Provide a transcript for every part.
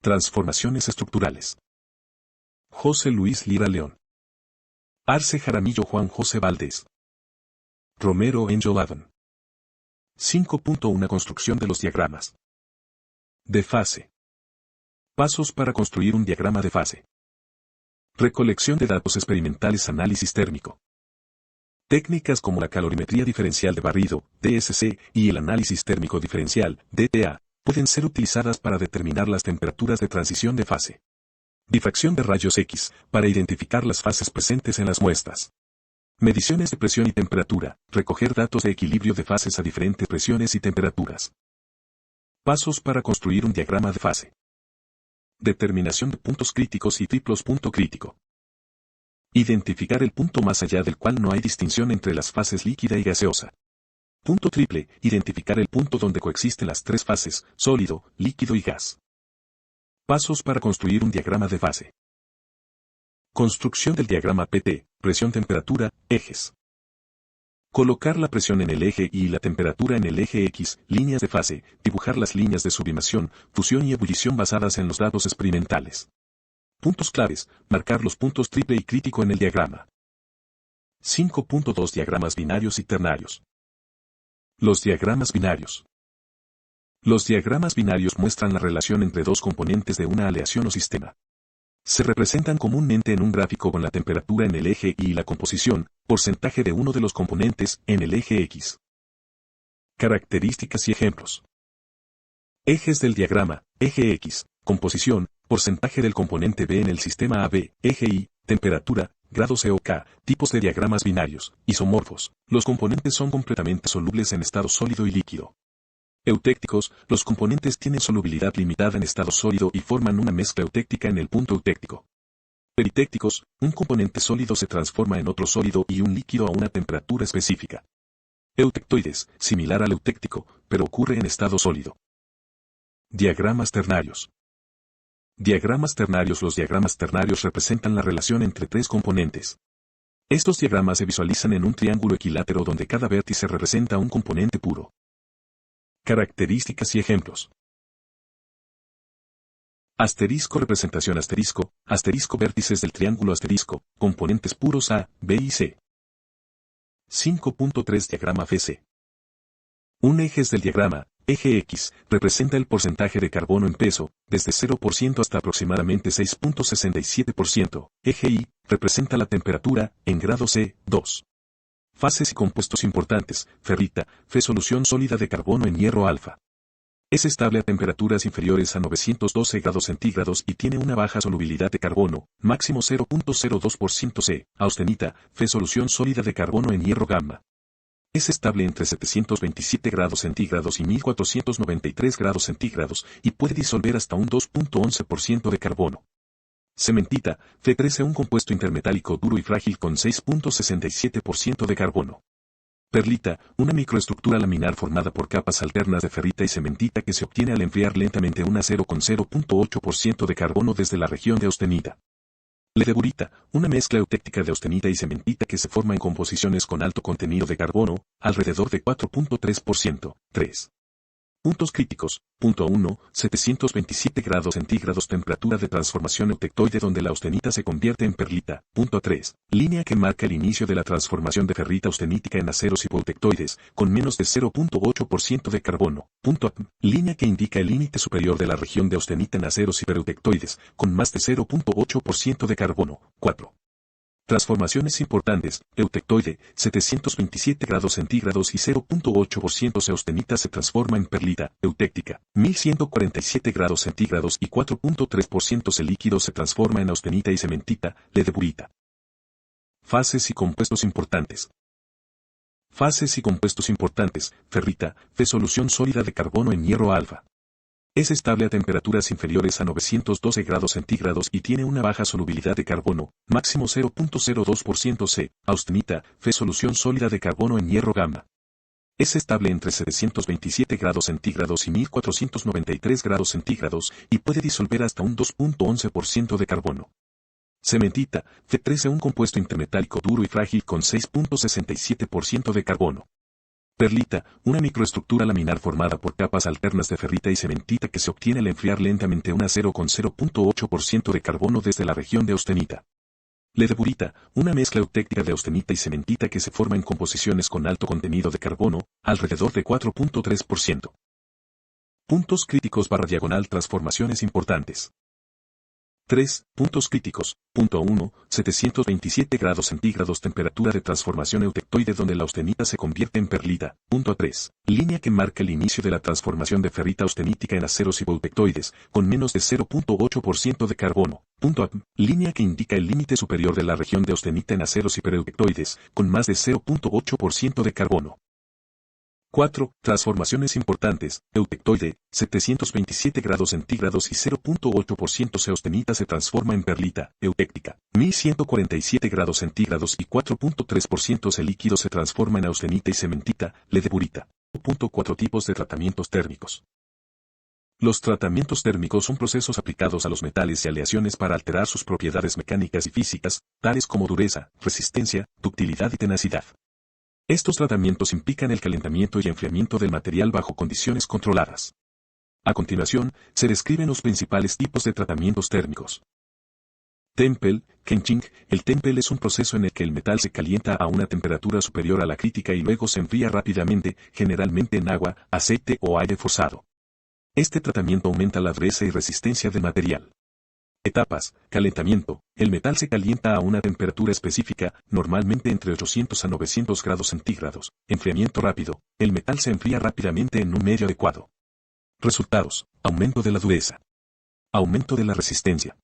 Transformaciones estructurales. José Luis Lira León. Arce Jaramillo Juan José Valdés. Romero Angel Adam. 5.1 Construcción de los diagramas. De fase. Pasos para construir un diagrama de fase. Recolección de datos experimentales. Análisis térmico. Técnicas como la calorimetría diferencial de barrido, DSC, y el análisis térmico diferencial, DTA, pueden ser utilizadas para determinar las temperaturas de transición de fase. Difracción de rayos X, para identificar las fases presentes en las muestras. Mediciones de presión y temperatura, recoger datos de equilibrio de fases a diferentes presiones y temperaturas. Pasos para construir un diagrama de fase. Determinación de puntos críticos y triplos. Punto crítico. Identificar el punto más allá del cual no hay distinción entre las fases líquida y gaseosa. Punto triple, identificar el punto donde coexisten las tres fases, sólido, líquido y gas. Pasos para construir un diagrama de fase. Construcción del diagrama PT, presión-temperatura, ejes. Colocar la presión en el eje y la temperatura en el eje X, líneas de fase, dibujar las líneas de sublimación, fusión y ebullición basadas en los datos experimentales. Puntos claves, marcar los puntos triple y crítico en el diagrama. 5.2 Diagramas binarios y ternarios. Los diagramas binarios. Los diagramas binarios muestran la relación entre dos componentes de una aleación o sistema. Se representan comúnmente en un gráfico con la temperatura en el eje Y y la composición, porcentaje de uno de los componentes, en el eje X. Características y ejemplos. Ejes del diagrama, eje X, composición, porcentaje del componente B en el sistema AB, eje Y, temperatura, grados COK, tipos de diagramas binarios, isomorfos. Los componentes son completamente solubles en estado sólido y líquido. Eutécticos, los componentes tienen solubilidad limitada en estado sólido y forman una mezcla eutéctica en el punto eutéctico. Peritécticos, un componente sólido se transforma en otro sólido y un líquido a una temperatura específica. Eutectoides, similar al eutéctico, pero ocurre en estado sólido. Diagramas ternarios. Diagramas ternarios. Los diagramas ternarios representan la relación entre tres componentes. Estos diagramas se visualizan en un triángulo equilátero donde cada vértice representa un componente puro. Características y ejemplos. Asterisco. Representación asterisco, asterisco vértices del triángulo asterisco, componentes puros A, B y C. 5.3 Diagrama FC. Un ejes del diagrama, eje X, representa el porcentaje de carbono en peso, desde 0% hasta aproximadamente 6.67%. Eje Y, representa la temperatura, en grado C, 2. Fases y compuestos importantes, ferrita, Fe solución sólida de carbono en hierro alfa. Es estable a temperaturas inferiores a 912 grados centígrados y tiene una baja solubilidad de carbono, máximo 0.02%. C. Austenita, Fe solución sólida de carbono en hierro gamma. Es estable entre 727 grados centígrados y 1493 grados centígrados y puede disolver hasta un 2.11% de carbono. Cementita, Fe13, un compuesto intermetálico duro y frágil con 6.67% de carbono. Perlita, una microestructura laminar formada por capas alternas de ferrita y cementita que se obtiene al enfriar lentamente una 0,8% de carbono desde la región de austenita. Ledeburita, una mezcla eutéctica de austenita y cementita que se forma en composiciones con alto contenido de carbono, alrededor de 4.3%. 3. Puntos críticos. Punto 1, 727 grados centígrados. Temperatura de transformación eutectoide donde la austenita se convierte en perlita. Punto 3. Línea que marca el inicio de la transformación de ferrita austenítica en aceros hipoeutectoides, con menos de 0.8% de carbono. Punto A. Línea que indica el límite superior de la región de austenita en aceros hipereutectoides, con más de 0.8% de carbono. 4. Transformaciones importantes, eutectoide, 727 grados centígrados y 0.8%. Austenita se transforma en perlita, eutéctica, 1147 grados centígrados y 4.3%. Líquido se transforma en austenita y cementita, ledeburita. Fases y compuestos importantes. Fases y compuestos importantes, ferrita, Fe solución sólida de carbono en hierro alfa. Es estable a temperaturas inferiores a 912 grados centígrados y tiene una baja solubilidad de carbono, máximo 0.02%. C. Austenita, Fe solución sólida de carbono en hierro gamma. Es estable entre 727 grados centígrados y 1493 grados centígrados y puede disolver hasta un 2.11% de carbono. Cementita, Fe13, un compuesto intermetálico duro y frágil con 6.67% de carbono. Perlita, una microestructura laminar formada por capas alternas de ferrita y cementita que se obtiene al enfriar lentamente un acero con 0.8% de carbono desde la región de austenita. Ledeburita, una mezcla eutéctica de austenita y cementita que se forma en composiciones con alto contenido de carbono, alrededor de 4.3%. Puntos críticos /diagonal transformaciones importantes. 3 puntos críticos. Punto 1, 727 grados centígrados temperatura de transformación eutectoide donde la austenita se convierte en perlita. Punto 3, línea que marca el inicio de la transformación de ferrita austenítica en aceros hipoeutectoides, con menos de 0.8% de carbono. Punto A, línea que indica el límite superior de la región de austenita en aceros hipereutectoides, con más de 0.8% de carbono. 4. Transformaciones importantes. Eutectoide, 727 grados centígrados y 0.8% se austenita se transforma en perlita, eutéctica. 1147 grados centígrados y 4.3% se líquido se transforma en austenita y cementita, ledeburita. 4 tipos de tratamientos térmicos. Los tratamientos térmicos son procesos aplicados a los metales y aleaciones para alterar sus propiedades mecánicas y físicas, tales como dureza, resistencia, ductilidad y tenacidad. Estos tratamientos implican el calentamiento y enfriamiento del material bajo condiciones controladas. A continuación, se describen los principales tipos de tratamientos térmicos. Tempel, quenching. El tempel es un proceso en el que el metal se calienta a una temperatura superior a la crítica y luego se enfría rápidamente, generalmente en agua, aceite o aire forzado. Este tratamiento aumenta la dureza y resistencia del material. Etapas. Calentamiento. El metal se calienta a una temperatura específica, normalmente entre 800 a 900 grados centígrados. Enfriamiento rápido. El metal se enfría rápidamente en un medio adecuado. Resultados. Aumento de la dureza. Aumento de la resistencia.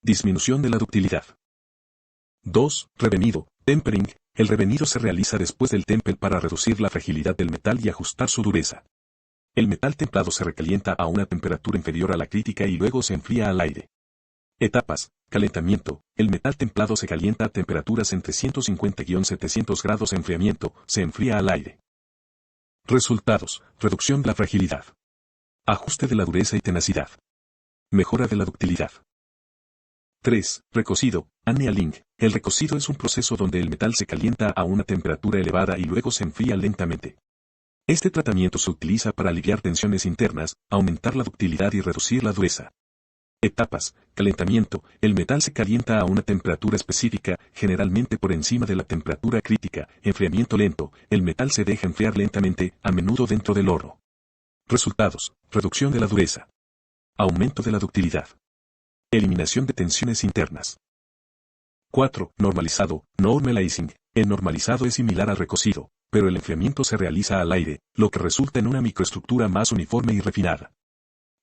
Disminución de la ductilidad. 2. Revenido. Tempering. El revenido se realiza después del tempel para reducir la fragilidad del metal y ajustar su dureza. El metal templado se recalienta a una temperatura inferior a la crítica y luego se enfría al aire. Etapas. Calentamiento. El metal templado se calienta a temperaturas entre 150-700 grados. Enfriamiento. Se enfría al aire. Resultados. Reducción de la fragilidad. Ajuste de la dureza y tenacidad. Mejora de la ductilidad. 3. Recocido. Annealing. El recocido es un proceso donde el metal se calienta a una temperatura elevada y luego se enfría lentamente. Este tratamiento se utiliza para aliviar tensiones internas, aumentar la ductilidad y reducir la dureza. Etapas. Calentamiento. El metal se calienta a una temperatura específica, generalmente por encima de la temperatura crítica. Enfriamiento lento. El metal se deja enfriar lentamente, a menudo dentro del horno. Resultados. Reducción de la dureza. Aumento de la ductilidad. Eliminación de tensiones internas. 4. Normalizado. Normalizing. El normalizado es similar al recocido, pero el enfriamiento se realiza al aire, lo que resulta en una microestructura más uniforme y refinada.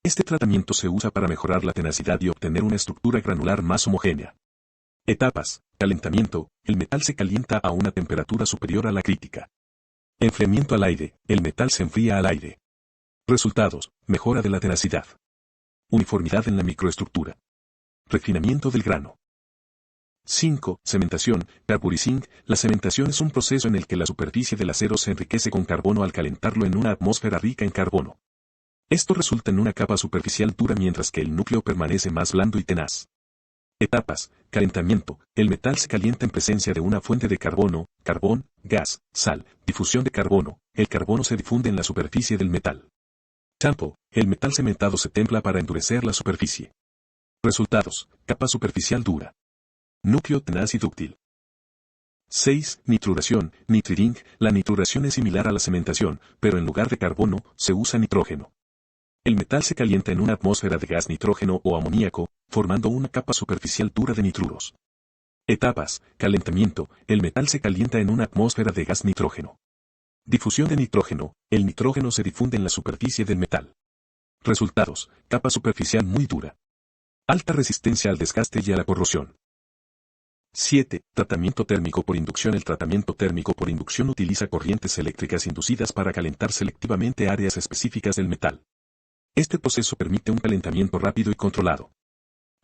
Este tratamiento se usa para mejorar la tenacidad y obtener una estructura granular más homogénea. Etapas. Calentamiento. El metal se calienta a una temperatura superior a la crítica. Enfriamiento al aire. El metal se enfría al aire. Resultados. Mejora de la tenacidad. Uniformidad en la microestructura. Refinamiento del grano. 5. Cementación. Carburizing. La cementación es un proceso en el que la superficie del acero se enriquece con carbono al calentarlo en una atmósfera rica en carbono. Esto resulta en una capa superficial dura mientras que el núcleo permanece más blando y tenaz. Etapas. Calentamiento. El metal se calienta en presencia de una fuente de carbono, carbón, gas, sal. Difusión de carbono. El carbono se difunde en la superficie del metal. Temple. El metal cementado se templa para endurecer la superficie. Resultados. Capa superficial dura. Núcleo tenaz y dúctil. 6. Nitruración. Nitriding. La nitruración es similar a la cementación, pero en lugar de carbono, se usa nitrógeno. El metal se calienta en una atmósfera de gas nitrógeno o amoníaco, formando una capa superficial dura de nitruros. Etapas. Calentamiento. El metal se calienta en una atmósfera de gas nitrógeno. Difusión de nitrógeno. El nitrógeno se difunde en la superficie del metal. Resultados. Capa superficial muy dura. Alta resistencia al desgaste y a la corrosión. 7. Tratamiento térmico por inducción. El tratamiento térmico por inducción utiliza corrientes eléctricas inducidas para calentar selectivamente áreas específicas del metal. Este proceso permite un calentamiento rápido y controlado.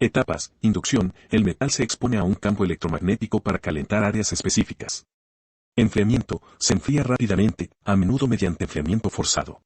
Etapas. Inducción. El metal se expone a un campo electromagnético para calentar áreas específicas. Enfriamiento. Se enfría rápidamente, a menudo mediante enfriamiento forzado.